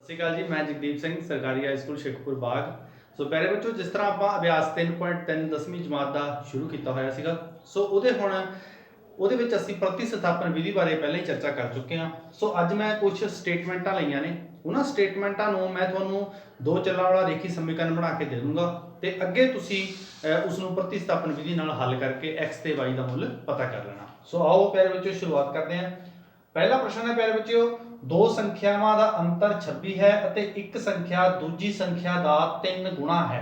ਸਤਿ ਸ਼੍ਰੀ ਅਕਾਲ ਜੀ। मैं जगदीप सिंह सरकारी हाई स्कूल शेखपुर बाग। सो प्यारे बच्चों, जिस तरह ਆਪਾਂ ਅਭਿਆਸ 3.3 10ਵੀਂ ਜਮਾਤ ਦਾ ਸ਼ੁਰੂ ਕੀਤਾ ਹੋਇਆ ਸੀਗਾ, ਸੋ ਉਹਦੇ ਵਿੱਚ ਅਸੀਂ ਪ੍ਰਤੀਸਥਾਪਨ ਵਿਧੀ ਬਾਰੇ ਪਹਿਲਾਂ ਹੀ ਚਰਚਾ ਕਰ ਚੁੱਕੇ ਹਾਂ। ਸੋ ਅੱਜ ਮੈਂ ਕੁਝ ਸਟੇਟਮੈਂਟਾਂ ਲਈਆਂ ਨੇ, ਉਹਨਾਂ ਸਟੇਟਮੈਂਟਾਂ ਨੂੰ ਮੈਂ ਤੁਹਾਨੂੰ ਦੋ ਚੱਲਾਂ ਵਾਲਾ ਰੇਖੀ ਸਮੀਕਰਨ ਬਣਾ ਕੇ ਦੇ ਦੂੰਗਾ ਤੇ ਅੱਗੇ ਤੁਸੀਂ ਉਸ ਨੂੰ ਪ੍ਰਤੀਸਥਾਪਨ ਵਿਧੀ ਨਾਲ ਹੱਲ ਕਰਕੇ x ਤੇ y ਦਾ ਮੁੱਲ ਪਤਾ ਕਰ ਲੈਣਾ। ਸੋ ਆਓ ਪਿਆਰੇ ਬੱਚਿਓ ਸ਼ੁਰੂਆਤ ਕਰਦੇ ਹਾਂ। पहला प्रश्न है प्यारे बच्चों, दो संख्यावां दा अंतर 26 है अते एक संख्या दूजी संख्या दा 3 गुणा है।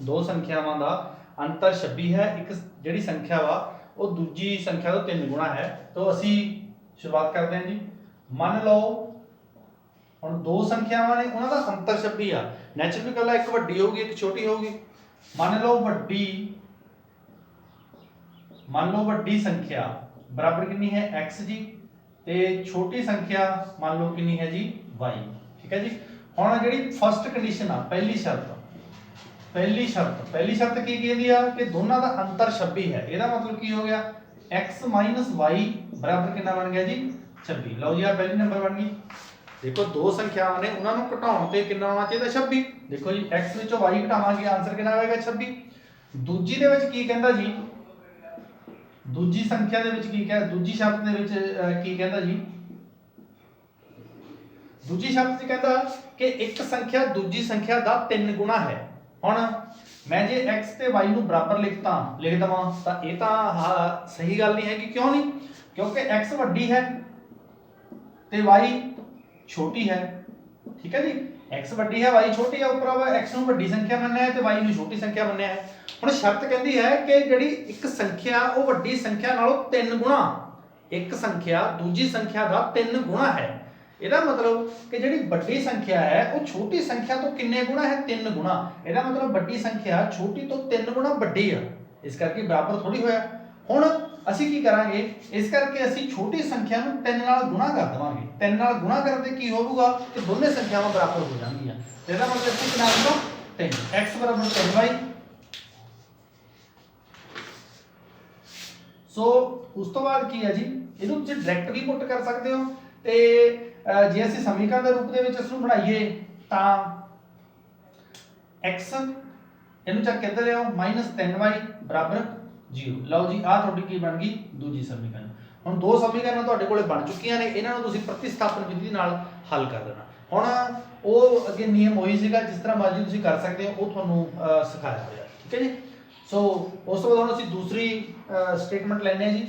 दो संख्यावां दा अंतर 26 है, एक जिहड़ी संख्या वा वो दूजी संख्या तो 3 गुणा है। तो असी शुरुआत करते हैं जी। मान लो हुण दो संख्यावां ने, उन्हां दा अंतर 26 आ। नैचुरली गल है, एक वड्डी होगी एक छोटी होगी। मान लो वड्डी संख्या बराबर कितनी है x जी, ਤੇ छोटी संख्या मान लो कितनी है जी y। ठीक है जी। हुण जिहड़ी फर्स्ट कंडीशन आ, पहली शर्त की कहदी आ कि दोनों का अंतर 26 है। ਇਹਦਾ मतलब की हो गया x - y बराबर कितना बन गया जी 26। लो जी आ पहली नंबर बन गई। देखो दो संख्यावां ने, उन्हां नूं घटाउण ते कितना होना चाहिए 26। देखो जी x ਵਿੱਚੋਂ y घटावांगे आंसर कितना आएगा 26। दूजी ਦੇ ਵਿੱਚ ਕੀ ਕਹਿੰਦਾ ਜੀ, दूजी संख्या दे विच की कह, दूजी शर्त दे विच की कहंदा जी, दूजी शर्त च कहंदा कि एक संख्या दूजी संख्या दा 3 गुणा है। हुण मैं जे x ते y नूं बराबर लिख दवां तां इह तां सही गल नहीं हैगी। क्यों नहीं? क्योंकि x वड्डी है ते y छोटी है। ठीक है जी। x वड्डी है y छोटी है, ऊपर x नूं वड्डी संख्या मन्निया है ते y नूं छोटी संख्या मन्निया है। हुण शर्त कहती है कि जिहड़ी एक संख्या वो वड्डी संख्या नालों 3 गुणा, एक संख्या दूजी संख्या दा 3 गुणा है। ਇਹਦਾ मतलब कि जिहड़ी वड्डी संख्या है वो छोटी संख्या तो कितने गुणा है 3 गुणा। ਇਹਦਾ मतलब वड्डी संख्या छोटी तो 3 गुणा वड्डी आ, इस करके बराबर थोड़ी होया। हुण ਅਸੀਂ ਕੀ ਕਰਾਂਗੇ, ਇਸ ਕਰਕੇ ਅਸੀਂ ਛੋਟੀ ਸੰਖਿਆ ਨੂੰ 3 ਨਾਲ ਗੁਣਾ ਕਰ ਦੇਵਾਂਗੇ। 3 ਨਾਲ ਗੁਣਾ ਕਰਦੇ ਕੀ ਹੋਊਗਾ ਕਿ ਦੋਨੇ ਸੰਖਿਆਵਾਂ ਬਰਾਬਰ ਹੋ ਜਾਣਗੀਆਂ। ਇਹਦਾ मतलब ਅਸੀਂ ਕਿੰਨਾ ਆਊਗਾ 3, x = 3y। ਸੋ ਉਸ ਤੋਂ ਬਾਅਦ ਕੀ ਹੈ ਜੀ, ਇਹਨੂੰ ਤੁਸੀਂ ਡਾਇਰੈਕਟ ਵੀ ਪੁੱਟ ਕਰ ਸਕਦੇ ਹੋ ਤੇ ਜੇ ਅਸੀਂ ਸਮੀਕਰਨ ਦੇ ਰੂਪ ਦੇ ਵਿੱਚ ਇਸ ਨੂੰ ਬਣਾਈਏ ਤਾਂ x ਇਹਨੂੰ ਚੱਕ ਕੇ ਇੱਧਰ ਲਿਆਓ -3y = 0। ਲਓ ਜੀ ਆ ਤੁਹਾਡੀ ਕੀ ਬਣ ਗਈ ਦੂਜੀ ਸਮੀਕਰਨ। ਹੁਣ ਦੋ ਸਮੀਕਰਨਾਂ ਤੁਹਾਡੇ ਕੋਲੇ ਬਣ ਚੁੱਕੀਆਂ ਨੇ, ਇਹਨਾਂ ਨੂੰ ਤੁਸੀਂ ਪ੍ਰਤੀਸਥਾਪਨ ਵਿਧੀ ਨਾਲ ਹੱਲ ਕਰ ਦੇਣਾ। ਹੁਣ ਉਹ ਅੱਗੇ ਨਿਯਮ ਉਹੀ ਸੀਗਾ, ਜਿਸ ਤਰ੍ਹਾਂ ਮਰਜ਼ੀ ਤੁਸੀਂ ਕਰ ਸਕਦੇ ਹੋ, ਉਹ ਤੁਹਾਨੂੰ ਸਿਖਾਇਆ ਹੋਇਆ। ਠੀਕ ਹੈ ਜੀ। ਸੋ ਉਸ ਤੋਂ ਬਾਅਦ ਹੁਣ ਅਸੀਂ ਦੂਸਰੀ ਸਟੇਟਮੈਂਟ ਲੈਣੇ ਆ ਜੀ।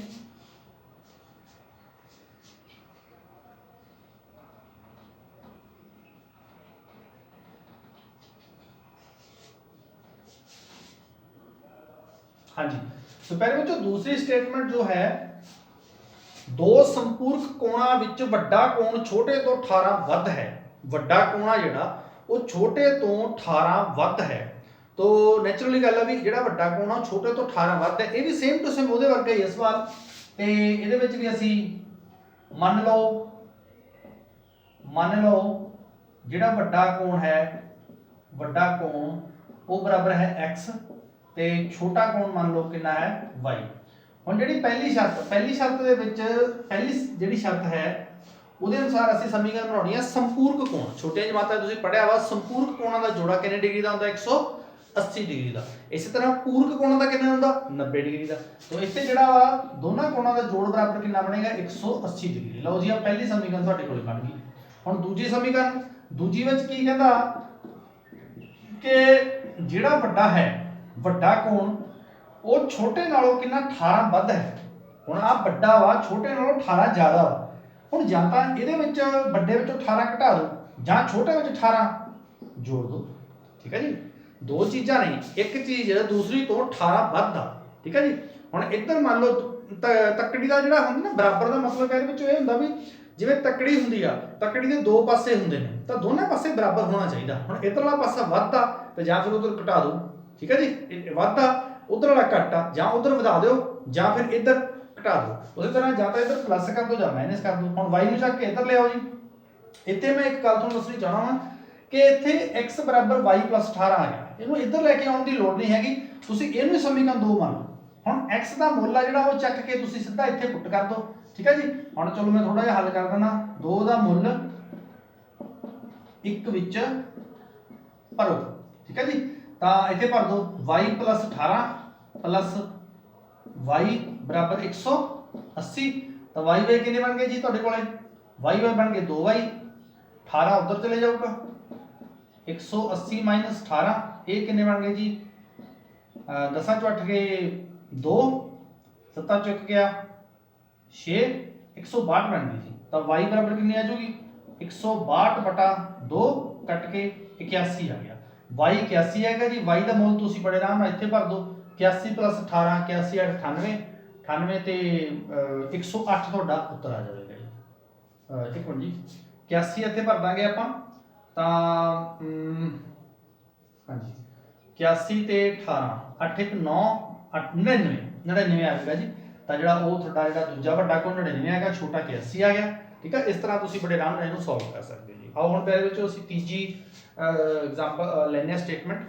हाँ जी। तो पहले बच्चों दूसरी स्टेटमेंट जो है, दो संपूरक कोणां विच वड्डा कोण छोटे तो 18 वध है। वड्डा कोणा जिहड़ा वो छोटे तो 18 वध है। तो नैचुरली गल है भी जिहड़ा वड्डा कोण आ छोटे तो 18 वध है। ये भी सेम टू सेम ਉਹਦੇ ਵਰਗਾ ਹੀ ਹੈ सवाल। ਤੇ ਇਹਦੇ ਵਿੱਚ ਵੀ ਅਸੀਂ ਮੰਨ ਲਓ ਜਿਹੜਾ ਵੱਡਾ ਕੋਣ ਹੈ, ਵੱਡਾ ਕੋਣ ਉਹ ਬਰਾਬਰ ਹੈ x ਤੇ ਛੋਟਾ ਕੋਣ ਮੰਨ ਲਓ ਕਿੰਨਾ ਹੈ y। ਹੁਣ ਜਿਹੜੀ ਪਹਿਲੀ ਸ਼ਰਤ ਦੇ ਵਿੱਚ ਪਹਿਲੀ ਜਿਹੜੀ ਸ਼ਰਤ ਹੈ ਉਹਦੇ ਅਨੁਸਾਰ ਅਸੀਂ ਸਮੀਕਰਨ ਬਣਾਉਣੀ ਹੈ ਸੰਪੂਰਕ ਕੋਣ। ਛੋਟੇ ਜਮਾਤਾਂ ਤੁਸੀਂ ਪੜਿਆ ਵਾ ਸੰਪੂਰਕ ਕੋਣਾਂ ਦਾ ਜੋੜਾ ਕਿੰਨੇ ਡਿਗਰੀ ਦਾ ਹੁੰਦਾ 180 ਡਿਗਰੀ ਦਾ। ਇਸੇ ਤਰ੍ਹਾਂ ਪੂਰਕ ਕੋਣਾਂ ਦਾ ਕਿੰਨਾ ਹੁੰਦਾ 90 ਡਿਗਰੀ ਦਾ। तो ਇੱਥੇ ਜਿਹੜਾ ਵਾ ਦੋਨਾਂ ਕੋਣਾਂ ਦਾ ਜੋੜ ਬਰਾਬਰ ਕਿੰਨਾ ਬਣੇਗਾ 180 ਡਿਗਰੀ। ਲਓ ਜੀ ਆ ਪਹਿਲੀ ਸਮੀਕਰਨ ਤੁਹਾਡੇ ਕੋਲ ਬਣ ਗਈ। ਹੁਣ ਦੂਜੀ ਸਮੀਕਰਨ, ਦੂਜੀ ਵਿੱਚ ਕੀ ਕਹਿੰਦਾ ਕਿ ਜਿਹੜਾ ਵੱਡਾ ਹੈ, ਵੱਡਾ ਕੋਣ ਉਹ ਛੋਟੇ ਨਾਲੋਂ ਕਿੰਨਾ 18 ਵੱਧ ਹੈ। ਹੁਣ ਆ ਵੱਡਾ ਵਾ ਛੋਟੇ ਨਾਲੋਂ 18 ਜ਼ਿਆਦਾ ਵਾ। ਹੁਣ ਜਾਂ ਤਾਂ ਇਹਦੇ ਵਿੱਚ ਵੱਡੇ ਵਿੱਚੋਂ 18 ਘਟਾ ਦਿਓ ਜਾਂ ਛੋਟੇ ਵਿੱਚ 18 ਜੋੜ ਦਿਓ। ਠੀਕ ਹੈ ਜੀ। ਦੋ ਚੀਜ਼ਾਂ ਨਹੀਂ, ਇੱਕ ਚੀਜ਼ ਦੂਸਰੀ ਤੋਂ 18 ਵੱਧ ਆ। ਠੀਕ ਹੈ ਜੀ। ਹੁਣ ਇੱਧਰ ਮੰਨ ਲਓ ਤੱਕੜੀ ਦਾ ਜਿਹੜਾ ਹੁੰਦਾ ਨਾ ਬਰਾਬਰ ਦਾ ਮਤਲਬ ਇਹਦੇ ਵਿੱਚ ਇਹ ਹੁੰਦਾ ਵੀ ਜਿਵੇਂ ਤੱਕੜੀ ਹੁੰਦੀ ਆ, ਤੱਕੜੀ ਦੇ ਦੋ ਪਾਸੇ ਹੁੰਦੇ ਨੇ ਤਾਂ ਦੋਨੇ ਪਾਸੇ ਬਰਾਬਰ ਹੋਣਾ ਚਾਹੀਦਾ। ਹੁਣ ਇੱਧਰਲਾ ਪਾਸਾ ਵੱਧ ਆ ਤੇ ਜਾਂ ਫਿਰ ਉਧਰ ਘਟਾ ਦਿਓ। ਠੀਕ ਹੈ ਜੀ। ਵੱਧ ਆ ਉਧਰ ਵਾਲਾ ਘੱਟ ਆ, ਜਾਂ ਉਧਰ ਵਧਾ ਦਿਓ ਜਾਂ ਫਿਰ ਇੱਧਰ ਘਟਾ ਦਿਓ। ਉਸੇ ਤਰ੍ਹਾਂ ਜਾਂ ਤਾਂ ਇੱਧਰ ਪਲੱਸ ਕਰ ਦਿਓ ਜਾਂ ਮਾਈਨਸ ਕਰ ਦਿਓ। ਹੁਣ y ਨੂੰ ਚੱਕ ਕੇ ਇੱਧਰ ਲਿਆਓ ਜੀ। ਇੱਥੇ ਮੈਂ ਇੱਕ ਗੱਲ ਤੁਹਾਨੂੰ ਦੱਸਣੀ ਚਾਹਣਾ ਵਾਂ ਕਿ ਇੱਥੇ x = y + 18 ਆ ਗਿਆ। ਇਹਨੂੰ ਇੱਧਰ ਲੈ ਕੇ ਆਉਣ ਦੀ ਲੋੜ ਨਹੀਂ ਹੈਗੀ, ਤੁਸੀਂ ਇਹਨੂੰ ਸਮੀਕਰਨ 2 ਮੰਨ ਲਓ। ਹੁਣ x ਦਾ ਮੁੱਲ ਆ ਜਿਹੜਾ ਉਹ ਚੱਕ ਕੇ ਤੁਸੀਂ ਸਿੱਧਾ ਇੱਥੇ ਪੁੱਟ ਕਰ ਦਿਓ। ਠੀਕ ਹੈ ਜੀ। ਹੁਣ ਚਲੋ ਮੈਂ ਥੋੜਾ ਜਿਹਾ ਹੱਲ ਕਰ ਦਿੰਦਾ। 2 ਦਾ ਮੁੱਲ ਇੱਕ ਵਿੱਚ ਭਰੋ। ਠੀਕ ਹੈ ਜੀ, ਤਾਂ ਇੱਥੇ ਭਰ ਦੋ y + 18 + y ਬਰਾਬਰ 180। ਤਾਂ y ਕਿੰਨੇ ਬਣ ਗਏ ਜੀ ਤੁਹਾਡੇ ਕੋਲੇ y ਬਣ ਗਏ 2y, 18 ਉਧਰ ਚਲੇ ਜਾਊਗਾ, 180 - 18 ਇਹ ਕਿੰਨੇ ਬਣ ਗਏ ਜੀ 10 ਚੋਂ 8 ਗਏ 2, 7 ਚੁੱਕ ਗਿਆ 6, 162 ਬਣ ਗਈ ਜੀ। ਤਾਂ y ਬਰਾਬਰ ਕਿੰਨੀ ਆ ਜਾਊਗੀ 162/2 ਕੱਟ ਕੇ 81 ਆ ਗਿਆ। y 81 ਹੈਗਾ ਜੀ। y ਦਾ ਮੁੱਲ ਤੁਸੀਂ ਬੜੇ ਆਰਾਮ ਨਾਲ ਇੱਥੇ ਭਰ ਦਿਓ 81 + 18 81 8 98 98 ਤੇ 108 ਤੁਹਾਡਾ ਉੱਤਰ ਆ ਜਾਵੇਗਾ ਜੀ। ਇੱਕ ਮਿੰਟ ਜੀ 81 ਇੱਥੇ ਭਰ ਦਾਂਗੇ ਆਪਾਂ ਤਾਂ ਹਾਂਜੀ 81 ਤੇ 18 8 1 9 8 99 99 ਆ ਜਾਏਗਾ ਜੀ। ਤਾਂ ਜਿਹੜਾ ਉਹ ਤੁਹਾਡਾ ਜਿਹੜਾ ਦੂਜਾ ਵੱਡਾ ਕੋਣ 99 ਹੈਗਾ, ਛੋਟਾ 81 ਆ ਗਿਆ। ਠੀਕ ਹੈ, ਇਸ ਤਰ੍ਹਾਂ ਤੁਸੀਂ ਬੜੇ ਆਰਾਮ ਨਾਲ ਇਹਨੂੰ ਸੋਲਵ ਕਰ ਸਕਦੇ ਹੋ ਜੀ। ਆਓ ਹੁਣ ਪਹਿਲੇ ਵਿੱਚ ਅਸੀਂ ਤੀਜੀ ਐਗਜ਼ਾਮਪਲ ਲੈਂਦੇ ਹਾਂ ਸਟੇਟਮੈਂਟ।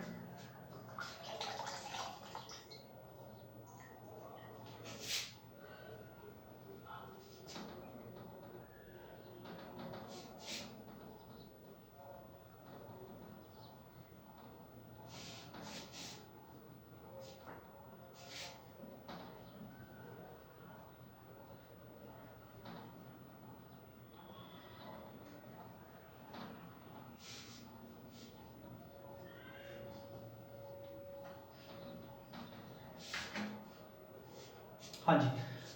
ਹਾਂਜੀ,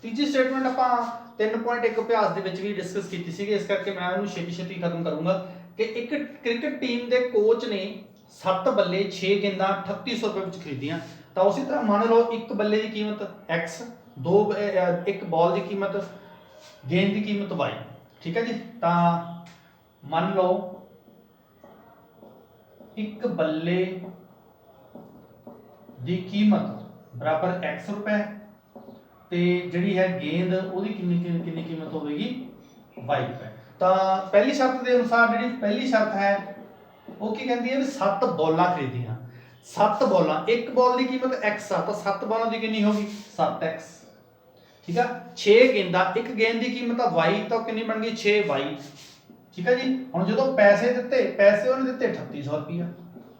ਤੀਜੀ ਸਟੇਟਮੈਂਟ ਆਪਾਂ 3.1 ਅਭਿਆਸ ਦੇ ਵਿੱਚ ਵੀ ਡਿਸਕਸ ਕੀਤੀ ਸੀਗੀ, ਇਸ ਕਰਕੇ ਮੈਂ ਉਹਨੂੰ ਛੇਤੀ ਖਤਮ ਕਰੂੰਗਾ ਕਿ ਇੱਕ ਕ੍ਰਿਕਟ ਟੀਮ ਦੇ ਕੋਚ ਨੇ 7 ਬੱਲੇ 6 ਗੇਂਦਾਂ 3800 ਰੁਪਏ ਵਿੱਚ ਖਰੀਦੀਆਂ। ਤਾਂ ਉਸੇ ਤਰ੍ਹਾਂ ਮੰਨ ਲਓ ਇੱਕ ਬੱਲੇ ਦੀ ਕੀਮਤ x, ਇੱਕ ਬਾਲ ਦੀ ਕੀਮਤ, ਗੇਂਦ ਦੀ ਕੀਮਤ y। ਠੀਕ ਹੈ ਜੀ, ਤਾਂ ਮੰਨ ਲਓ ਇੱਕ ਬੱਲੇ ਦੀ ਕੀਮਤ ਬਰਾਬਰ x ਰੁਪਏ ਤੇ ਜਿਹੜੀ ਹੈ ਗੇਂਦ ਉਹਦੀ ਕਿੰਨੀ ਕੀਮਤ ਹੋਵੇਗੀ y ਰੁਪਏ। ਤਾਂ ਪਹਿਲੀ ਸ਼ਰਤ ਦੇ ਅਨੁਸਾਰ ਜਿਹੜੀ ਪਹਿਲੀ ਸ਼ਰਤ ਹੈ ਉਹ ਕੀ ਕਹਿੰਦੀ ਹੈ ਵੀ 7 ਬਾਲਾਂ ਖਰੀਦੀਆਂ। 7 ਬਾਲਾਂ, ਇੱਕ ਬਾਲ ਦੀ ਕੀਮਤ x ਆ ਤਾਂ 7 ਬਾਲਾਂ ਦੀ ਕਿੰਨੀ ਹੋਗੀ 7x। ਠੀਕ ਆ, 6 ਗੇਂਦਾਂ, ਇੱਕ ਗੇਂਦ ਦੀ ਕੀਮਤ ਆ y ਤਾਂ ਕਿੰਨੀ ਬਣ ਗਈ 6y। ਠੀਕ ਹੈ ਜੀ, ਹੁਣ ਜਦੋਂ ਪੈਸੇ ਦਿੱਤੇ, ਪੈਸੇ ਉਹਨੇ ਦਿੱਤੇ 3800 ਰੁਪਇਆ।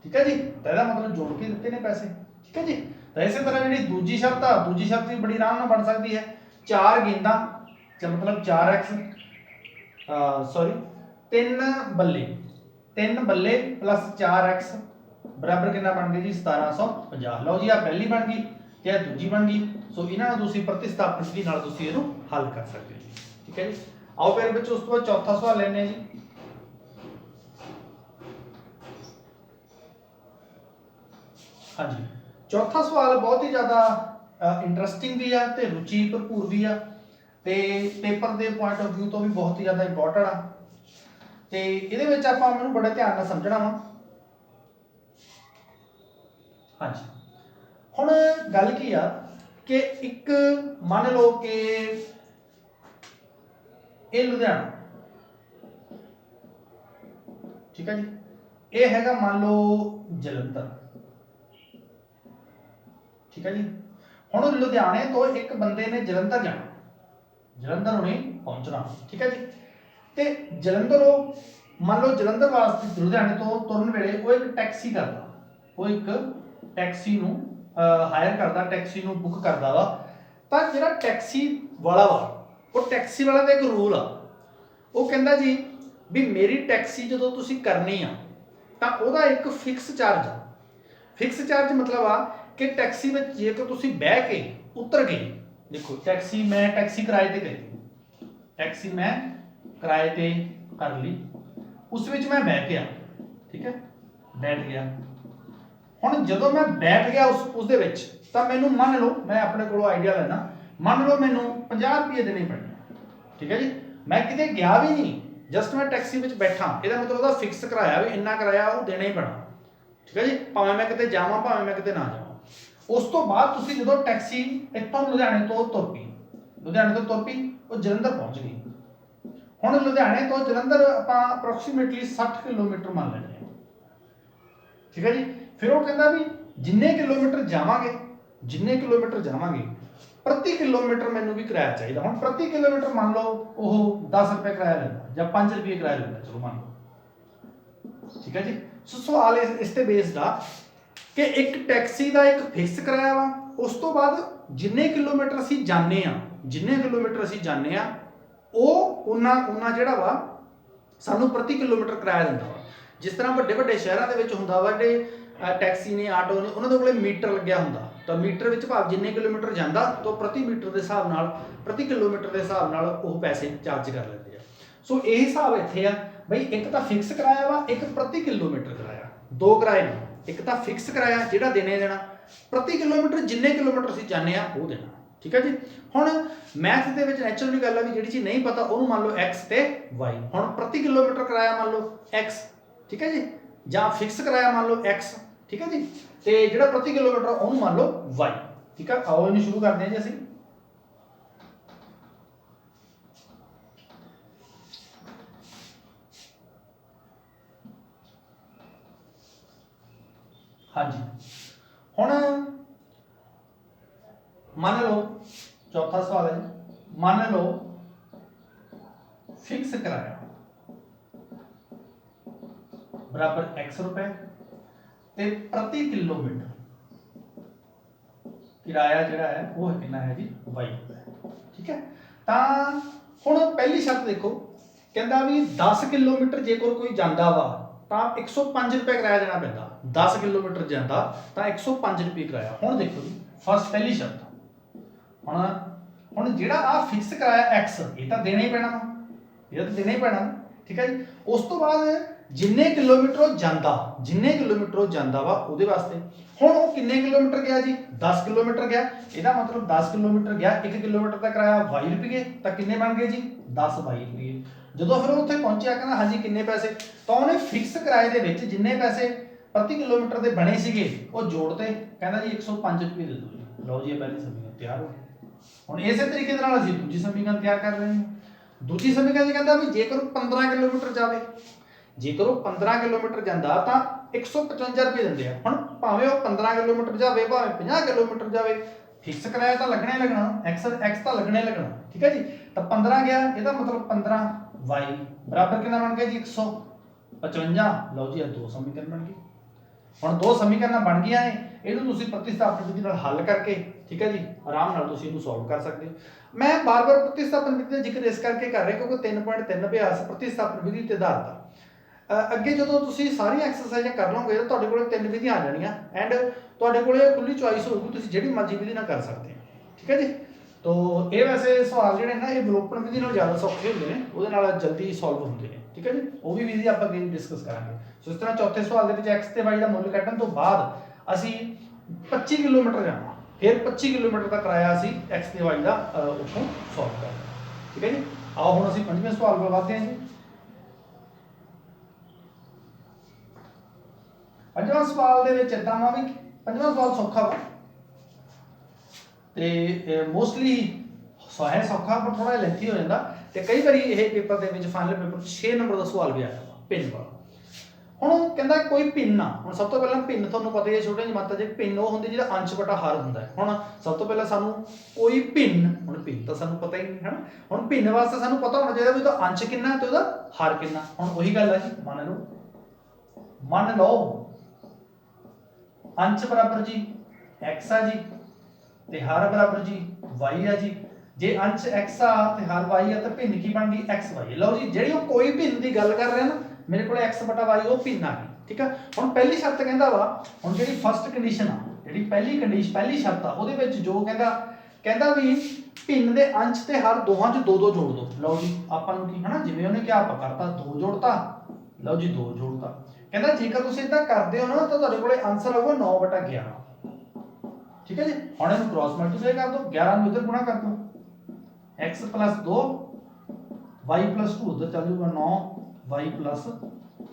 ਠੀਕ ਹੈ ਜੀ, ਤਾਂ ਇਹਦਾ ਮਤਲਬ ਜੋੜ ਕੇ ਦਿੱਤੇ ਨੇ ਪੈਸੇ। ਠੀਕ ਹੈ ਜੀ, ਤਾਂ ਇਸੇ ਤਰ੍ਹਾਂ ਜਿਹੜੀ ਦੂਜੀ ਸ਼ਰਤ ਆ, ਦੂਜੀ ਸ਼ਰਤ ਵੀ ਬੜੀ ਆਰਾਮ ਨਾਲ ਬਣ ਸਕਦੀ ਹੈ। 4 ਗੇਂਦਾਂ ਮਤਲਬ 4x 3 ਬੱਲੇ, 3 ਬੱਲੇ + 4x ਬਰਾਬਰ ਕਿੰਨਾ ਬਣ ਗਿਆ ਜੀ 1750। ਲਓ ਜੀ, ਆ ਪਹਿਲੀ ਬਣ ਗਈ ਤੇ ਇਹ ਦੂਜੀ ਬਣ ਗਈ। ਸੋ ਇਹਨਾਂ ਨੂੰ ਤੁਸੀਂ ਪ੍ਰਤੀਸਥਾਪਨ ਦੀ ਨਾਲ ਤੁਸੀਂ ਇਹਨੂੰ ਹੱਲ ਕਰ ਸਕਦੇ ਹੋ ਜੀ। ਠੀਕ ਹੈ ਜੀ, ਆਓ ਫਿਰ ਵਿੱਚ ਉਸ ਤੋਂ ਬਾਅਦ ਚੌਥਾ ਸਵਾਲ ਲੈਣੇ ਜੀ। ਹਾਂਜੀ, ਚੌਥਾ ਸਵਾਲ ਬਹੁਤ ਹੀ ਜ਼ਿਆਦਾ ਇੰਟਰਸਟਿੰਗ ਵੀ ਆ ਤੇ ਰੁਚੀ ਭਰਪੂਰ ਵੀ ਆ ਤੇ ਪੇਪਰ ਦੇ ਪੁਆਇੰਟ ਆਫ View ਤੋਂ ਵੀ ਬਹੁਤ ਹੀ ਜ਼ਿਆਦਾ ਇੰਪੋਰਟੈਂਟ ਆ ਤੇ ਇਹਦੇ ਵਿੱਚ ਆਪਾਂ ਮੈਨੂੰ ਬੜੇ ਧਿਆਨ ਨਾਲ ਸਮਝਣਾ ਵਾ। ਹਾਂਜੀ, ਹੁਣ ਗੱਲ ਕੀ ਆ ਕਿ ਇੱਕ ਮੰਨ ਲਓ ਕਿ ਇਹ ਲੁਧਿਆਣਾ, ਠੀਕ ਹੈ ਜੀ, ਇਹ ਹੈਗਾ ਮੰਨ ਲਓ ਜਲੰਧਰ। ਠੀਕ ਹੈ ਜੀ, ਹੁਣ ਲੁਧਿਆਣੇ ਤੋਂ ਇੱਕ ਬੰਦੇ ਨੇ ਜਲੰਧਰ ਜਾਣਾ, ਜਲੰਧਰ ਉਹਨੇ ਪਹੁੰਚਣਾ। ਠੀਕ ਹੈ ਜੀ, ਤੇ ਜਲੰਧਰੋਂ ਮੰਨ ਲਓ ਜਲੰਧਰ ਵਾਸਤੇ ਲੁਧਿਆਣੇ ਤੋਂ ਤੁਰਨ ਵੇਲੇ ਉਹ ਇੱਕ ਟੈਕਸੀ ਕਰਦਾ, ਉਹ ਇੱਕ ਟੈਕਸੀ ਨੂੰ ਹਾਇਰ ਕਰਦਾ, ਟੈਕਸੀ ਨੂੰ ਬੁੱਕ ਕਰਦਾ ਵਾ। ਤਾਂ ਜਿਹੜਾ ਟੈਕਸੀ ਵਾਲਾ ਵਾ, ਉਹ ਟੈਕਸੀ ਵਾਲਾ ਦਾ ਇੱਕ ਰੂਲ ਆ, ਉਹ ਕਹਿੰਦਾ ਜੀ ਵੀ ਮੇਰੀ ਟੈਕਸੀ ਜਦੋਂ ਤੁਸੀਂ ਕਰਨੀ ਆ ਤਾਂ ਉਹਦਾ ਇੱਕ ਫਿਕਸ ਚਾਰਜ ਆ। ਫਿਕਸ ਚਾਰਜ ਮਤਲਬ ਆ ਕਿ ਟੈਕਸੀ ਵਿੱਚ ਜੇਕਰ ਤੁਸੀਂ ਬਹਿ ਕੇ ਉਤਰ ਗਏ, ਦੇਖੋ ਟੈਕਸੀ ਮੈਂ ਟੈਕਸੀ ਕਿਰਾਏ ਤੇ ਕਰੀ, ਟੈਕਸੀ ਮੈਂ ਕਿਰਾਏ ਤੇ ਕਰ ਲਈ, ਉਸ ਵਿੱਚ ਮੈਂ ਬੈਠ ਗਿਆ। ਠੀਕ ਹੈ, ਬੈਠ ਗਿਆ। ਹੁਣ ਜਦੋਂ ਮੈਂ ਬੈਠ ਗਿਆ ਉਸ ਦੇ ਵਿੱਚ, ਤਾਂ ਮੈਨੂੰ ਮੰਨ ਲਓ ਮੈਂ ਆਪਣੇ ਕੋਲੋਂ ਆਈਡੀਆ ਲੈਣਾ, ਮੰਨ ਲਓ ਮੈਨੂੰ 50 ਰੁਪਏ ਦੇਣੇ ਪੈਣੇ। ਠੀਕ ਹੈ ਜੀ, ਮੈਂ ਕਿਤੇ ਗਿਆ ਵੀ ਨਹੀਂ, ਜਸਟ ਮੈਂ ਟੈਕਸੀ ਵਿੱਚ ਬੈਠਾ, ਇਹਦਾ ਮਤਲਬ ਉਹਦਾ ਫਿਕਸ ਕਿਰਾਇਆ ਵੀ ਇੰਨਾ ਕਿਰਾਇਆ ਉਹ ਦੇਣਾ ਹੀ ਪੈਣਾ। ਠੀਕ ਹੈ ਜੀ, ਭਾਵੇਂ ਮੈਂ ਕਿਤੇ ਜਾਵਾਂ ਭਾਵੇਂ ਮੈਂ ਕਿਤੇ ਨਾ ਜਾਵਾਂ। ਉਸ ਤੋਂ ਬਾਅਦ ਤੁਸੀਂ ਜਦੋਂ ਟੈਕਸੀ ਇੱਥੋਂ ਲੁਧਿਆਣੇ ਤੋਂ ਤੁਰ ਪਈ, ਲੁਧਿਆਣੇ ਤੋਂ ਤੁਰ ਪਈ, ਉਹ ਜਲੰਧਰ ਪਹੁੰਚ ਗਈ। ਹੁਣ ਲੁਧਿਆਣੇ ਤੋਂ ਜਲੰਧਰ ਆਪਾਂ ਅਪਰੋਕਸੀਮੇਟਲੀ 60 ਕਿਲੋਮੀਟਰ ਮੰਨ ਲੈਂਦੇ ਹਾਂ। ਠੀਕ ਹੈ ਜੀ, ਫਿਰ ਉਹ ਕਹਿੰਦਾ ਵੀ ਜਿੰਨੇ ਕਿਲੋਮੀਟਰ ਜਾਵਾਂਗੇ ਪ੍ਰਤੀ ਕਿਲੋਮੀਟਰ ਮੈਨੂੰ ਵੀ ਕਿਰਾਇਆ ਚਾਹੀਦਾ। ਹੁਣ ਪ੍ਰਤੀ ਕਿਲੋਮੀਟਰ ਮੰਨ ਲਓ ਉਹ 10 ਰੁਪਏ ਕਿਰਾਇਆ ਲੈਂਦਾ ਜਾਂ 5 ਰੁਪਏ ਕਿਰਾਇਆ ਲੈਂਦਾ, ਚਲੋ ਮੰਨ ਲਓ ठीक है जी। सो सवाल इस ते बेस्ड आ कि एक टैक्सी का एक फिक्स किराया वा, उस तो बाद जिन्ने किलोमीटर असीं जाने आ, जिन्ने किलोमीटर असीं जाने आ ਉਹ उन्ना ਜਿਹੜਾ ਵਾ ਸਾਨੂੰ प्रति किलोमीटर किराया ਦਿੰਦਾ ਵਾ। जिस तरह ਵੱਡੇ ਵੱਡੇ ਸ਼ਹਿਰਾਂ ਦੇ ਵਿੱਚ ਹੁੰਦਾ ਵਾ ਜਿਹੜੇ ਟੈਕਸੀ ਨੇ ਆਟੋ ਨੇ ਉਹਨਾਂ ਦੇ ਕੋਲੇ ਮੀਟਰ ਲੱਗਿਆ ਹੁੰਦਾ, ਤਾਂ ਮੀਟਰ ਵਿੱਚ ਭਾਵ ਜਿੰਨੇ ਕਿਲੋਮੀਟਰ ਜਾਂਦਾ ਤਾਂ ਪ੍ਰਤੀ ਮੀਟਰ ਦੇ ਹਿਸਾਬ ਨਾਲ प्रति किलोमीटर ਦੇ ਹਿਸਾਬ ਨਾਲ ਉਹ ਪੈਸੇ ਚਾਰਜ ਕਰ ਲੈਂਦੇ ਆ। ਸੋ ਇਹ ਹਿਸਾਬ ਇੱਥੇ ਆ ਬਈ, ਇੱਕ ਤਾਂ ਫਿਕਸ ਕਿਰਾਇਆ ਵਾ, ਇੱਕ प्रति किलोमीटर ਕਿਰਾਇਆ, ਦੋ ਕਿਰਾਏ ਨੇ। ਇੱਕ ਤਾਂ ਫਿਕਸ ਕਿਰਾਇਆ ਜਿਹੜਾ ਦੇਣੇ ਦੇਣਾ, प्रति किलोमीटर ਜਿੰਨੇ ਕਿਲੋਮੀਟਰ ਅਸੀਂ ਜਾਂਦੇ ਆ ਉਹ ਦੇਣਾ, ठीक है जी। ਹੁਣ मैथ ਦੇ ਵਿੱਚ ਨੈਚੁਰਲੀ ਗੱਲ ਆ ਵੀ ਜਿਹੜੀ ਚੀਜ਼ ਨਹੀਂ ਪਤਾ ਉਹਨੂੰ ਮੰਨ ਲਓ x ਤੇ y। ਹੁਣ प्रति किलोमीटर ਕਿਰਾਇਆ ਮੰਨ ਲਓ x, ठीक है जी, ਜਾਂ ਫਿਕਸ ਕਿਰਾਇਆ ਮੰਨ ਲਓ x, ठीक है जी, ਤੇ ਜਿਹੜਾ प्रति किलोमीटर ਉਹਨੂੰ ਮੰਨ ਲਓ y, ठीक है। ਆਓ ਇਹਨੂੰ ਸ਼ੁਰੂ ਕਰਦੇ ਹਾਂ ਜੀ ਅਸੀਂ। हाँ जी, ਹੁਣ मान लो चौथा सवाल है, मान लो फिक्स किराया बराबर x रुपए ते प्रति किलोमीटर किराया जिहड़ा है वो कितना है जी y रुपए, ठीक है। तां हुण पहली शर्त देखो, कहंदा भी 10 किलोमीटर जेकर कोई जांदा वा तां 105 रुपए किराया देना पैंदा। 10 किलोमीटर जांदा तां 105 रुपए किराया। हुण देखो जी फर्स्ट पहली शर्त, ਹੁਣ ਜਿਹੜਾ ਆ ਫਿਕਸ ਕਰਾਇਆ x ਇਹ ਤਾਂ ਦੇਣਾ ਹੀ ਪੈਣਾ ਵਾ, ਇਹ ਤਾਂ ਦੇਣਾ ਹੀ ਪੈਣਾ, ਠੀਕ ਹੈ ਜੀ। ਉਸ ਤੋਂ ਬਾਅਦ ਜਿੰਨੇ ਕਿਲੋਮੀਟਰ ਉਹ ਜਾਂਦਾ, ਜਿੰਨੇ ਕਿਲੋਮੀਟਰ ਉਹ ਜਾਂਦਾ ਵਾ ਉਹਦੇ ਵਾਸਤੇ ਹੁਣ ਉਹ ਕਿੰਨੇ ਕਿਲੋਮੀਟਰ ਗਿਆ ਜੀ 10 ਕਿਲੋਮੀਟਰ ਗਿਆ, ਇਹਦਾ ਮਤਲਬ 10 ਕਿਲੋਮੀਟਰ ਗਿਆ, 1 ਕਿਲੋਮੀਟਰ ਦਾ ਕਿਰਾਇਆ 22 ਰੁਪਏ, ਤਾਂ ਕਿੰਨੇ ਬਣ ਗਏ ਜੀ 10 22 ਰੁਪਏ। ਜਦੋਂ ਫਿਰ ਉਹ ਉੱਥੇ ਪਹੁੰਚਿਆ ਕਹਿੰਦਾ ਹਾਂਜੀ ਕਿੰਨੇ ਪੈਸੇ, ਤਾਂ ਉਹਨੇ ਫਿਕਸ ਕਿਰਾਏ ਦੇ ਵਿੱਚ ਜਿੰਨੇ ਪੈਸੇ प्रति किलोमीटर ਦੇ ਬਣੇ ਸੀਗੇ ਉਹ ਜੋੜਤੇ, ਕਹਿੰਦਾ ਜੀ 105 ਰੁਪਏ ਦੇ ਦਿਓ ਜੀ। ਲਓ ਜੀ ਇਹ ਪਹਿਲੀ ਸਮੀਕਰਨ ਤਿਆਰ ਹੋ ਗਈ। ਹੁਣ ਇਸੇ ਤਰੀਕੇ ਦੇ ਨਾਲ ਅਸੀਂ ਦੂਜੀ ਸਮੀਕਰਨ ਤਿਆਰ ਕਰ ਰਹੇ ਹਾਂ। ਦੂਜੀ ਸਮੀਕਰਨ ਇਹ ਕਹਿੰਦਾ ਵੀ ਜੇਕਰ 15 ਕਿਲੋਮੀਟਰ ਜਾਵੇ, ਜੇਕਰ ਉਹ 15 ਕਿਲੋਮੀਟਰ ਜਾਂਦਾ ਤਾਂ 155 ਰੁਪਏ ਦਿੰਦੇ ਆ। ਹੁਣ ਭਾਵੇਂ ਉਹ 15 ਕਿਲੋਮੀਟਰ ਜਾਵੇ ਭਾਵੇਂ 50 ਕਿਲੋਮੀਟਰ ਜਾਵੇ, ਫਿਕਸ ਕਿਰਾਇਆ ਤਾਂ ਲੱਗਣਾ ਹੀ ਲੱਗਣਾ, x ਤਾਂ ਲੱਗਣਾ ਹੀ ਲੱਗਣਾ, ਠੀਕ ਹੈ ਜੀ। ਤਾਂ 15 ਗਿਆ, ਇਹਦਾ ਮਤਲਬ 15 y ਬਰਾਬਰ ਕਿੰਨਾ ਬਣ ਗਿਆ ਜੀ 155। ਲਓ ਜੀ ਇਹ ਦੋ ਸਮੀਕਰਨ ਬਣ ਗਏ। ਹੁਣ ਦੋ ਸਮੀਕਰਨਾਂ ਬਣ ਗਈਆਂ ਨੇ, ਇਹਨੂੰ ਤੁਸੀਂ ਪ੍ਰਤੀਸਥਾਪਨ ਵਿਧੀ ਨਾਲ ਹੱਲ ਕਰਕੇ, ਠੀਕ ਹੈ ਜੀ, ਆਰਾਮ ਨਾਲ ਤੁਸੀਂ ਇਹਨੂੰ ਸੋਲਵ ਕਰ ਸਕਦੇ ਹੋ। ਮੈਂ ਬਾਰ-ਬਾਰ ਪ੍ਰਤੀਸਥਾਪਨ ਵਿਧੀ ਦਾ ਜ਼ਿਕਰ ਇਸ ਕਰਕੇ ਕਰ ਰਿਹਾ ਕਿਉਂਕਿ 3.3 ਅਭਿਆਸ ਪ੍ਰਤੀਸਥਾਪਨ ਵਿਧੀ ਤੇ ਆਧਾਰਿਤ ਆ। ਅੱਗੇ ਜਦੋਂ ਤੁਸੀਂ ਸਾਰੀਆਂ ਐਕਸਰਸਾਈਜ਼ਾਂ ਕਰ ਲਓਗੇ ਤਾਂ ਤੁਹਾਡੇ ਕੋਲ 3 ਵਿਧੀਆਂ ਆ ਜਾਣੀਆਂ ਐਂਡ ਤੁਹਾਡੇ ਕੋਲੇ ਖੁੱਲੀ ਚੁਆਇਸ ਹੋਊਗੀ, ਤੁਸੀਂ ਜਿਹੜੀ ਮਰਜ਼ੀ ਵਿਧੀ ਨਾਲ ਕਰ ਸਕਦੇ ਹੋ, ਠੀਕ ਹੈ ਜੀ। तो ये वैसे सवाल ਜਿਹੜੇ ਨਾ ਇਹ ਵਿਲੋਪਨ ਵਿਧੀ ਨਾਲ ਜ਼ਿਆਦਾ ਸੌਖੇ ਹੁੰਦੇ ਨੇ, ਉਹਦੇ ਨਾਲ ਜਲਦੀ ਸੋਲਵ ਹੁੰਦੇ ਨੇ, ਠੀਕ ਹੈ ਜੀ। ਉਹ ਵੀ ਵਿਧੀ ਆਪਾਂ ਅੱਗੇ ਡਿਸਕਸ ਕਰਾਂਗੇ। ਸੋ ਇਸ ਤਰ੍ਹਾਂ ਚੌਥੇ ਸਵਾਲ ਦੇ ਵਿੱਚ x ਤੇ y ਦਾ ਮੁੱਲ ਕੱਢਣ ਤੋਂ ਬਾਅਦ ਅਸੀਂ 25 ਕਿਲੋਮੀਟਰ ਜਾਣਾ, ਫਿਰ 25 ਕਿਲੋਮੀਟਰ ਦਾ ਕਿਰਾਇਆ ਅਸੀਂ x ਤੇ y ਦਾ ਉੱਥੋਂ ਸੋਲਵ ਕਰਨਾ, ਠੀਕ ਹੈ ਜੀ। ਆਓ ਹੁਣ ਅਸੀਂ ਪੰਜਵੇਂ ਸਵਾਲ ਵੱਲ ਵਧਦੇ ਹਾਂ ਜੀ। ਪੰਜਵਾਂ ਸਵਾਲ ਦੇ ਵਿੱਚ ਇਦਾਂ ਵਾ ਵੀ ਪੰਜਵਾਂ ਸਵਾਲ ਸੌਖਾ ਵਾ ਤੇ ਮੋਸਟਲੀ ਹੈ ਸੌਖਾ ਪਰ ਥੋੜਾ ਲੈਂਥੀ ਹੋ ਜਾਂਦਾ ਤੇ ਕਈ ਵਾਰੀ ਇਹ ਪੇਪਰ ਦੇ ਵਿੱਚ ਫਾਈਨਲ ਪੇਪਰ 6 ਨੰਬਰ ਦਾ ਸਵਾਲ ਵੀ ਆਇਆ ਵਾ ਪਿੰਨ ਵਾਲਾ। ਹੁਣ ਉਹ ਕਹਿੰਦਾ ਕੋਈ ਪਿੰਨ ਆ, ਹੁਣ ਸਭ ਤੋਂ ਪਹਿਲਾਂ ਪਿੰਨ ਤੁਹਾਨੂੰ ਪਤਾ ਹੀ ਹੈ ਛੋਟੇ ਜਿਹੇ ਮਾਤਰਾ ਚ ਪਿੰਨ ਉਹ ਹੁੰਦੀ ਜਿਹੜਾ ਅੰਸ਼ ਬਟਾ ਹਰ ਹੁੰਦਾ ਹੈ। ਹੁਣ ਸਭ ਤੋਂ ਪਹਿਲਾਂ ਸਾਨੂੰ ਕੋਈ ਪਿੰਨ, ਹੁਣ ਪਿੰਨ ਤਾਂ ਸਾਨੂੰ ਪਤਾ ਹੀ ਨਹੀਂ ਹੈ ਨਾ, ਹੁਣ ਪਿੰਨ ਵਾਸਤੇ ਸਾਨੂੰ ਪਤਾ ਹੋਣਾ ਚਾਹੀਦਾ ਵੀ ਉਹਦਾ ਅੰਸ਼ ਕਿੰਨਾ ਤੇ ਉਹਦਾ ਹਰ ਕਿੰਨਾ। ਹੁਣ ਉਹੀ ਗੱਲ ਆ ਜੀ, ਮੰਨ ਲਓ अंश बराबर जी x आ जी ते हर बराबर जी y आ जी। जे अंश x आ ते हर y आ तो भिन्न की बन गई x y। लो जी जेडी वो कोई भिन्न की गल कर रहे हैं ना, मेरे को x बटा y वो भिन्न आ गई, ठीक है। हुण पहली शर्त कहंदा वा, हुण जेडी फर्स्ट कंडीशन आ, जेडी पहली कंडीशन पहली शर्त आ ओदे विच जो कहंदा भी भिन्न दे अंश ते हर दोहां च 2-2 जोड़ दो। लो जी आपां नूं की है ना, जिवें उहने क्या आपां करता 2 जोड़ता, लो जी 2 जोड़ता। कहना जेकर तुसीं इदां करदे हो ना तो तुहाडे कोले आंसर आऊगा 9/11, ठीक है जी। हुण इहनूं क्रॉस मल्टीप्लाई कर दो, 11 नूं इधर गुणा कर दो, x + 2 y + 2 उधर चल जाऊगा 9 y +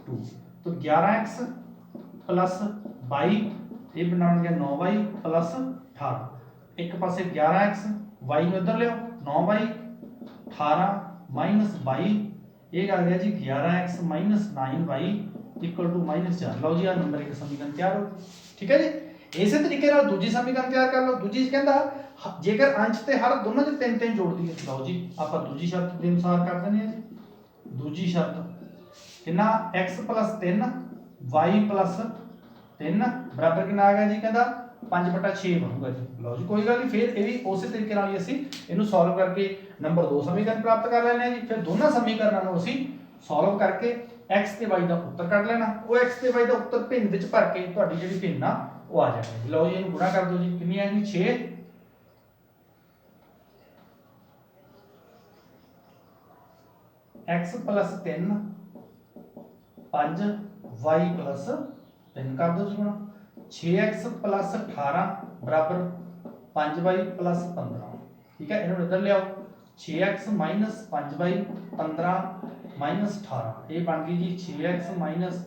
2 तो 11x + y ये बनाउणगे 9y + 18। एक पासे 11x y नूं इधर लियो 9y 18 - 22 ये आ गया जी 11x - 9y इक्वल टू -4। लो जी आ नंबर एक समीकरण तैयार हो गई, ठीक है जी। इसे तरीके नाल दूजी समीकरण तैयार कर लो। दूजी कहंदा जेकर अंश ते हर दोनों च 3-3 जोड़ दीए। लो जी आपां दूजी शर्त के अनुसार कर देने हैं जी। दूजी शर्त कितना x + 3 y प्लस 3 बराबर कितना आ गया जी, कहता 5/6 बनूगा जी। लो जी कोई गल नहीं, फिर ये भी उस तरीके नाल ही असीं इहनूं सॉल्व करके नंबर 2 समीकरण प्राप्त कर लैणे जी। फिर दोनों समीकरणों को असीं सॉल्व करके x ते y का उत्तर कढ लेना। वो x ते y का उत्तर भिन्न विच भर के तुहाडी जिहड़ी भिन्न आ वो आ जाएगी जी। लो जी इहनूं गुणा कर दो जी, कितनी है जी 6 x प्लस 3 5 y प्लस 3 कर दो जी गुणा। 6x प्लस 18 बराबर 5y प्लस 15। ठीक है, इन्होंने इधर ले आओ। 6x माइनस 5y 15 माइनस 18 ये बन गई जी 6x माइनस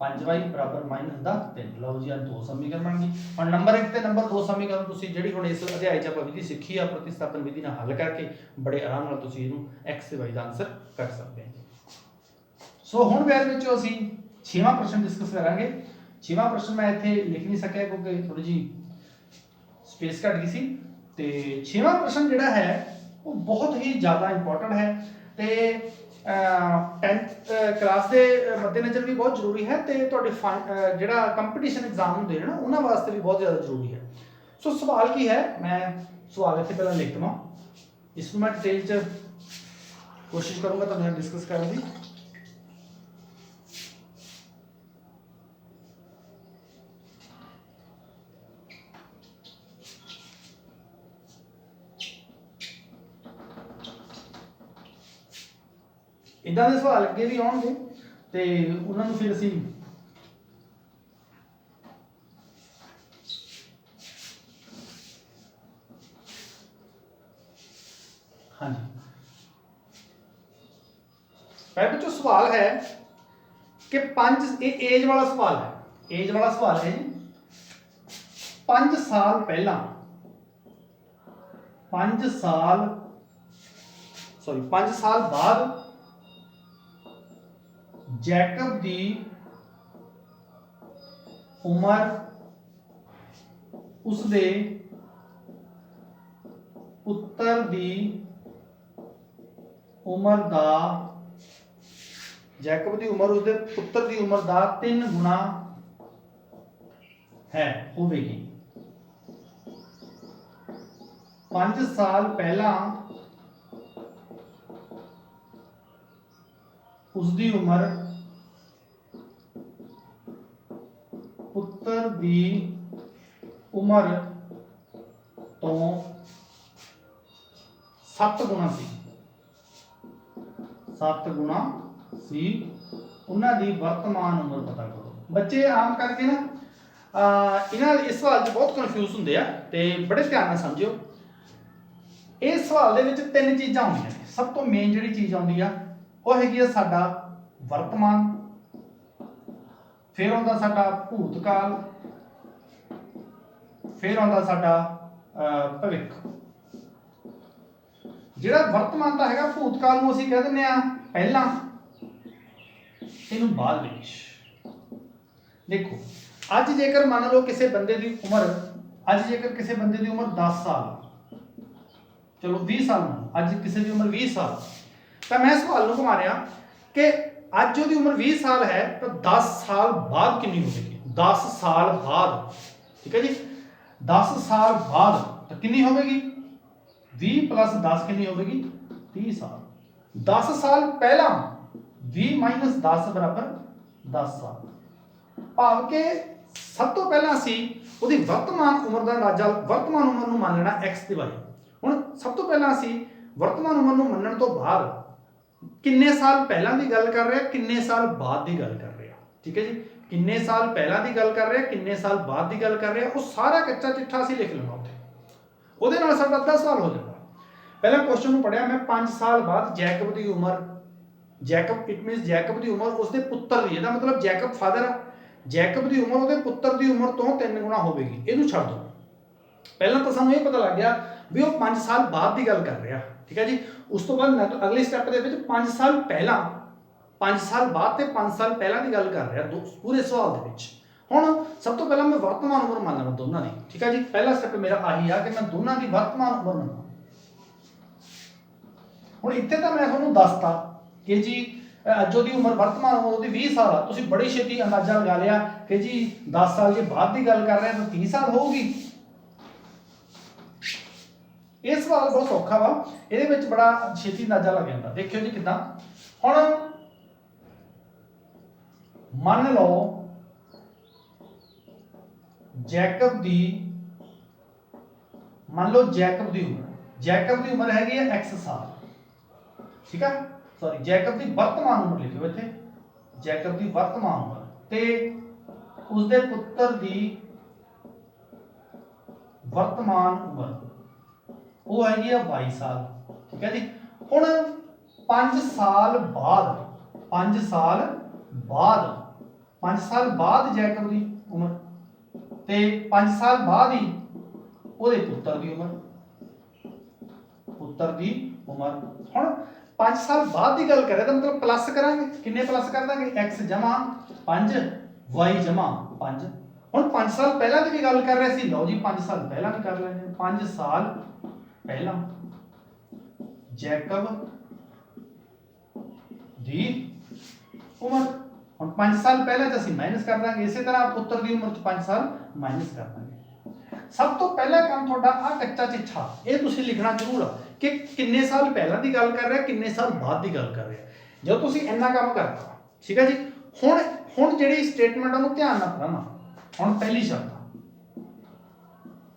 5y बराबर माइनस का 3। लो जी दो समीकरण बन गई। और नंबर 1 ते नंबर 2 समीकरण तुसीं जिहड़ी हुण इस अध्याय च विधि सीखी आ प्रतिस्थापन विधि नाल हल करके बड़े आराम नाल तुसीं इहनूं x ते y का आंसर कर सकते हैं। सो हुण बैर विच असीं 6वां प्रश्न डिस्कस करांगे। 6वां प्रश्न मैं इत्थे लिख नहीं सकिया क्योंकि थोड़ी जी स्पेस घट गई सी। ते 6वां प्रश्न जिहड़ा है वो बहुत ही ज़्यादा इंपॉर्टेंट है ते 10th क्लास के मद्देनज़र भी बहुत जरूरी है ते तुहाडे जिहड़ा कंपीटीशन एग्जाम हुंदे ने ना उन्हां वास्ते भी बहुत ज़्यादा जरूरी है। सो सवाल की है, मैं सवाल इत्थे पहलां लिख दवां, इसनूं मैं डिटेल च कोशिश करूँगा तुहाडे नाल डिस्कस करने की। इदां दे सवाल अगे भी आउणगे ते उन्हां नूं फिर असीं हाँ जी पहले बच्चों सवाल है कि 5 एज वाला सवाल है, एज वाला सवाल है जी। 5 साल पहला 5 साल बाद जैकब दी उम्र उसदे पुत्र दी उम्र दा जैकब दी उम्र उसदे पुत्र दी उम्र दा 3 गुना है होवेगी। 5 साल पहला उसदी उम्र पुत्र दी उम्र तो 7 गुना सी, 7 गुना सी। उन्हां दी वर्तमान उम्र पता करो। बच्चे आम करके ना इस सवाल च बहुत कन्फ्यूज होंदे आ ते बड़े ध्यान नाल समझियो। इस सवाल दे विच 3 चीज़ां आउंदियां ने। सब तो मेन जिहड़ी चीज़ आउंदी आ वो हैगी आ साडा वर्तमान, फिर आउंदा साडा भूतकाल, फिर आउंदा साडा भविख। जिहड़ा वर्तमान दा हैगा भूतकाल नूं असीं कह दिंदे आ पहला, इहनूं बाद विच। देखो अज जेकर मान लो किसी बंदे की उम्र, अज जेकर किसी बंदे की उम्र 10 साल, चलो 20 साल मान, अज किसी की उम्र 20 साल, तो मैं सवाल नूं घुमा रहा कि अज उसकी उम्र 20 साल है तो 10 साल बाद कितनी होगी? 10 साल बाद, ठीक है जी, 10 साल बाद तो कितनी होगी? 20 प्लस 10 कितनी होगी? 30 साल। 10 साल पहला 20 माइनस 10 बराबर 10 साल। भाव के सब तो पहला असी उसकी वर्तमान उम्र का अंदाजा, वर्तमान उम्र को मान लेना एक्स ते वाई। हुण सब तो पहला असी वर्तमान उम्र को मनण तो बाद किन्ने साल पहला की गल कर रहे, किन्ने साल बाद की गल कर रहे, ठीक है जी। किन्ने साल पहला की गल कर रहे, किन्ने साल बाद की गल कर रहे, वो सारा कच्चा चिट्ठा असी लिख लेना उत्थे, ਉਹਦੇ ਨਾਲ ਸਾਡਾ ਅੱਧਾ ਸਵਾਲ ਹੋ ਜਾਂਦਾ। ਪਹਿਲਾਂ क्वेश्चन ਨੂੰ ਪੜਿਆ मैं 5 साल बाद जैकब की उम्र, जैकब इट मीनस जैकब की उम्र उसके पुत्र की, ਇਹਦਾ मतलब जैकब फादर आ, जैकब की उम्र ਉਹਦੇ पुत्र की उम्र तो 3 गुना होगी। ਇਹਨੂੰ ਛੱਡ ਦਿਓ। ਪਹਿਲਾਂ ਤਾਂ ਸਾਨੂੰ ਇਹ ਪਤਾ ਲੱਗ ਗਿਆ ਵੀ ਉਹ 5 ਸਾਲ ਬਾਅਦ ਦੀ ਗੱਲ ਕਰ ਰਿਹਾ, ਠੀਕ ਹੈ ਜੀ। ਉਸ ਤੋਂ ਬਾਅਦ ਅਗਲੇ ਸਟੈਪ ਦੇ ਵਿੱਚ 5 ਸਾਲ ਪਹਿਲਾਂ, 5 ਸਾਲ ਬਾਅਦ ਤੇ 5 ਸਾਲ ਪਹਿਲਾਂ ਦੀ ਗੱਲ ਕਰ ਰਿਹਾ ਪੂਰੇ ਸਵਾਲ ਦੇ ਵਿੱਚ। ਹੁਣ ਸਭ ਤੋਂ ਪਹਿਲਾਂ ਮੈਂ ਵਰਤਮਾਨ ਉਮਰ ਮੰਨ ਲਵਾਂ ਦੋਨਾਂ ਦੀ, ਠੀਕ ਹੈ ਜੀ। ਪਹਿਲਾ ਸਟੈਪ ਮੇਰਾ ਆਹੀ ਆ ਕਿ ਮੈਂ ਦੋਨਾਂ ਦੀ ਵਰਤਮਾਨ ਉਮਰ ਮੰਨਾਂ। ਹੁਣ ਇੱਥੇ ਤਾਂ ਮੈਂ ਤੁਹਾਨੂੰ ਦੱਸਤਾ ਕਿ ਜੀ अजो की उम्र वर्तमान उम्र ਉਹਦੀ 20 साल आ, तुसीं बड़ी छेती अंदाजा लगा लिया कि जी 10 साल जे बाद की गल कर रहे हैं तो 30 साल होगी। ਇਹ सवाल बहुत सौखा वा, ये बड़ा छेती अंदाजा लग जाता। देखियो जी किदां, हुण मान लो जैकब दी, मान लो जैकब दी उम्र हैगी है x साल, ठीक है, सॉरी जैकब की वर्तमान उम्र लिखो इत्थे, जैकब की वर्तमान उम्र ते उसदे पुत्र की वर्तमान उम्र वो हैगी है 22 साल, ठीक है जी। हुण 5 साल बाद 5 साल बाद 5 साल बाद जैकब की उम्र ते 5 साल बाद ही ਉਹਦੇ ਪੁੱਤਰ ਦੀ ਉਮਰ, हुण 5 साल बाद की गल करें तो मतलब प्लस करांगे, किन्ने प्लस कर देंगे, x जमा 5 y जमा 5। हुण 5 साल पहला की भी गल कर रहे सी, लो जी 5 साल पहला भी कर लेंगे। 5 साल पहला जैकब दी उम्र, हुण 5 साल पहले तो असीं माइनस कर देंगे, इसी तरह पुत्र की उम्र 5 साल माइनस कर देंगे। सब तो पहला काम थोड़ा आ कच्चा चिट्ठा ये तुसीं लिखना जरूर आ कि किन्ने साल पहला की गल कर रहे, किन्ने साल बाद की गल कर रहे। जो तुसीं इन्ना काम करता, ठीक है जी। हुण जिहड़ी स्टेटमेंट उहनूं ध्यान नाल पढ़ना। हुण पहली शर्त,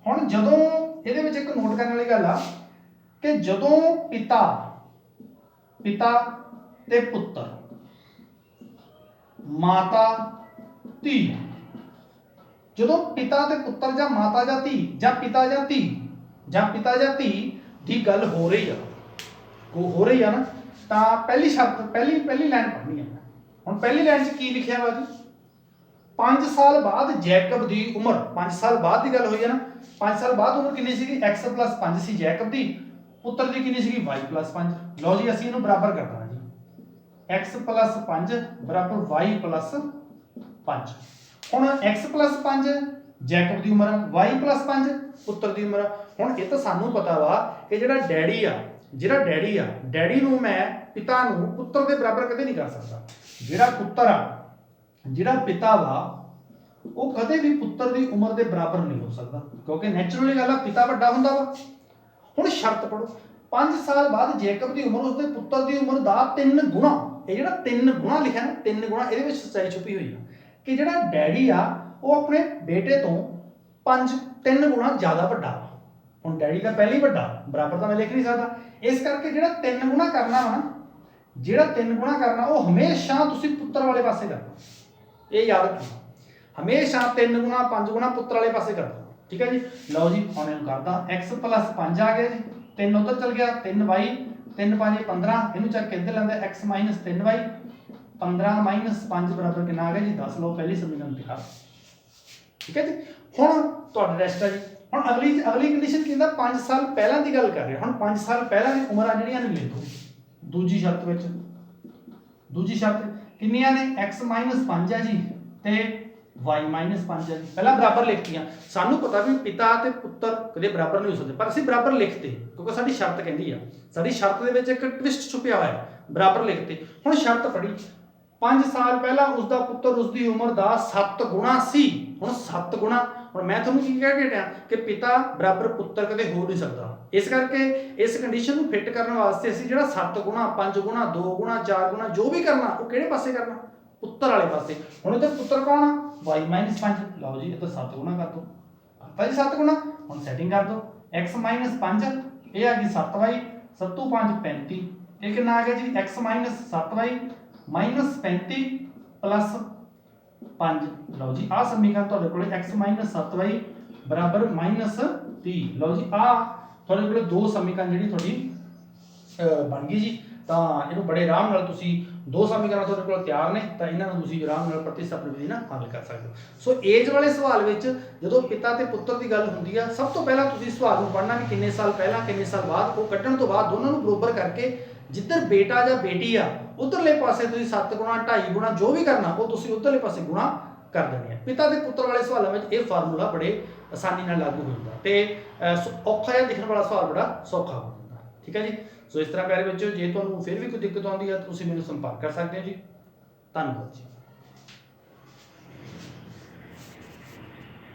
हुण जदों इहदे विच एक नोट करने वाली गल आ कि जदों पिता ते पुत्र, माता धी, जदों पिता ते पुत्र जां माता जां धी जां पिता जां धी की गल हो रही है ना, तो पहली शर्त पहली लाइन पढ़नी है। हुण पहली लाइन च की लिखिया वा जी, 5 साल बाद जैकब की उम्र, 5 साल बाद की गल हुई है ना, 5 साल बाद उम्र कितनी सी, x + 5 सी जैकब की, पुत्र की कितनी सी, y + 5। लो जी असीं इहनूं बराबर कर देना जी, x + 5 बराबर y + 5। हुण x + 5 जैकब की उम्र, y + 5 पुत्र की उम्र। हुण ये तो सानू पता वा कि जिहड़ा डैडी आ डैडी नूं मैं पिता नूं पुत्र के बराबर कदे नहीं कर सकता। जिहड़ा पुत्र आ, जिहड़ा पिता वा वो कदे भी पुत्र की उम्र के बराबर नहीं हो सकता, क्योंकि नैचुरली गल आ पिता वड्डा हुंदा वा। हुण शर्त पढ़ो, 5 साल बाद जैकब की उम्र उसके पुत्र की उम्र का 3 गुणा। ये जिहड़ा 3 गुणा लिखा ना, 3 गुणा, इहदे विच सच्चाई छुपी हुई है कि जिहड़ा डैडी आ वो अपने बेटे तो 3 गुणा ज़्यादा वड्डा वा। हुण डैडी का पहले ही वड्डा, बराबर तो मैं लिख नहीं सकता, इस करके जिहड़ा 3 गुणा करना वा ना, जिहड़ा 3 गुणा करना वो हमेशा तुसीं पुत्र वाले पासे करना, ये याद रखो, हमेशा 3 गुणा 5 गुणा पुत्र वाले पासे करना, ठीक है जी। लो जी हुण इहनूं करदा, x + 5 आ गया जी, 3 उधर चल गया, 3y, 3 5 15, इहनूं चक के इधर लैंदे x - 3y, 15 - 5 बराबर कितना आ गया जी 10। लो पहली समीकरण लिखा, ठीक है जी। हुण तुहाडा रेस्ट है जी। हुण अगली कंडीशन की 5 साल पहला की गल कर रहे, हुण 5 साल पहला की उम्रां जिहड़ियां ने लिखो। दूजी शर्त किन्नियां ने, x - 5 है जी ते y - 5 है जी। पहला बराबर लिखतियां, सानू पता भी पिता ते पुत्र कदे बराबर नहीं हो सकते, पर असीं बराबर लिखते क्योंकि साडी शर्त कहंदी आ, साडी शर्त दे विच एक ट्विस्ट छुपिया होया है, बराबर लिखते। हुण शर्त पढ़ी, 5 साल पहला उसका पुत्र उसकी उम्र का 7 गुणा सी। हुण 7 गुणा, हुण मैं तुहानूं की कह के हटिया कि पिता बराबर पुत्र कदे हो नहीं सकता, इस करके इस कंडीशन को फिट करने वास्ते असीं जिहड़ा 7 गुणा 5 गुणा 2 गुणा 4 गुणा जो भी करना वो किहड़े पासे करना, पुत्र वाले पासे। हुण इधर पुत्र कौन आ, y - 5। लो जी इधर 7 गुणा कर दो, आता जी 7 गुणा। हुण सैटिंग कर दो, x - 5 ये आ गई 7y, 7 5 35, ये कितना आ गया जी x - 7y - 35 + 5। लो जी आ समीकरण तुहाडे कोले x - 7y बराबर -30। लो जी आ तुहाडे कोले दो समीकरण जिहड़ी तुहाडी बन गई जी। ਤਾਂ ਇਹਨੂੰ ਬੜੇ ਆਰਾਮ ਨਾਲ ਤੁਸੀਂ ਦੋ ਸਮੀਕਰਨ ਤੁਹਾਡੇ ਕੋਲ ਤਿਆਰ ਨੇ, ਤਾਂ ਇਹਨਾਂ ਨੂੰ ਤੁਸੀਂ ਆਰਾਮ ਨਾਲ ਪ੍ਰਤੀਸਥਾਪਨ ਵਿਧੀ ਨਾਲ ਹੱਲ ਕਰ ਸਕਦੇ ਹੋ। ਸੋ ਏਜ ਵਾਲੇ ਸਵਾਲ ਵਿੱਚ ਜਦੋਂ ਪਿਤਾ ਤੇ ਪੁੱਤਰ ਦੀ ਗੱਲ ਹੁੰਦੀ ਆ, ਸਭ ਤੋਂ ਪਹਿਲਾਂ ਤੁਸੀਂ ਸਵਾਲ ਨੂੰ ਪੜ੍ਹਨਾ ਕਿ ਕਿੰਨੇ ਸਾਲ ਪਹਿਲਾਂ ਕਿੰਨੇ ਸਾਲ ਬਾਅਦ, ਉਹ ਕੱਢਣ ਤੋਂ ਬਾਅਦ ਦੋਨਾਂ ਨੂੰ ਬਰਾਬਰ ਕਰਕੇ ਜਿੱਧਰ ਬੇਟਾ ਜਾਂ ਬੇਟੀ ਆ ਉਧਰਲੇ ਪਾਸੇ ਤੁਸੀਂ 7 ਗੁਣਾ 2.5 ਗੁਣਾ ਜੋ ਵੀ ਕਰਨਾ ਉਹ ਤੁਸੀਂ ਉਧਰਲੇ ਪਾਸੇ ਗੁਣਾ ਕਰ ਦੇਣੇ ਆ। ਪਿਤਾ ਤੇ ਪੁੱਤਰ ਵਾਲੇ ਸਵਾਲਾਂ ਵਿੱਚ ਇਹ ਫਾਰਮੂਲਾ ਬੜੇ ਆਸਾਨੀ ਨਾਲ ਲਾਗੂ ਹੋ ਜਾਂਦਾ ਤੇ ਔਖਾ ਜਿਹਾ ਲਿਖਣ ਵਾਲਾ ਸਵਾਲ ਬੜਾ ਸੌਖਾ ਹੋ ਜਾਂਦਾ, ਠੀਕ ਹੈ ਜੀ। ਸੋ ਇਸ ਤਰ੍ਹਾਂ ਪਿਆਰੇ ਬੱਚਿਓ, ਜੇ ਤੁਹਾਨੂੰ ਫਿਰ ਵੀ ਕੋਈ ਦਿੱਕਤ ਆਉਂਦੀ ਹੈ ਤਾਂ ਤੁਸੀਂ ਮੈਨੂੰ ਸੰਪਰਕ ਕਰ ਸਕਦੇ ਹੋ ਜੀ। ਧੰਨਵਾਦ ਜੀ।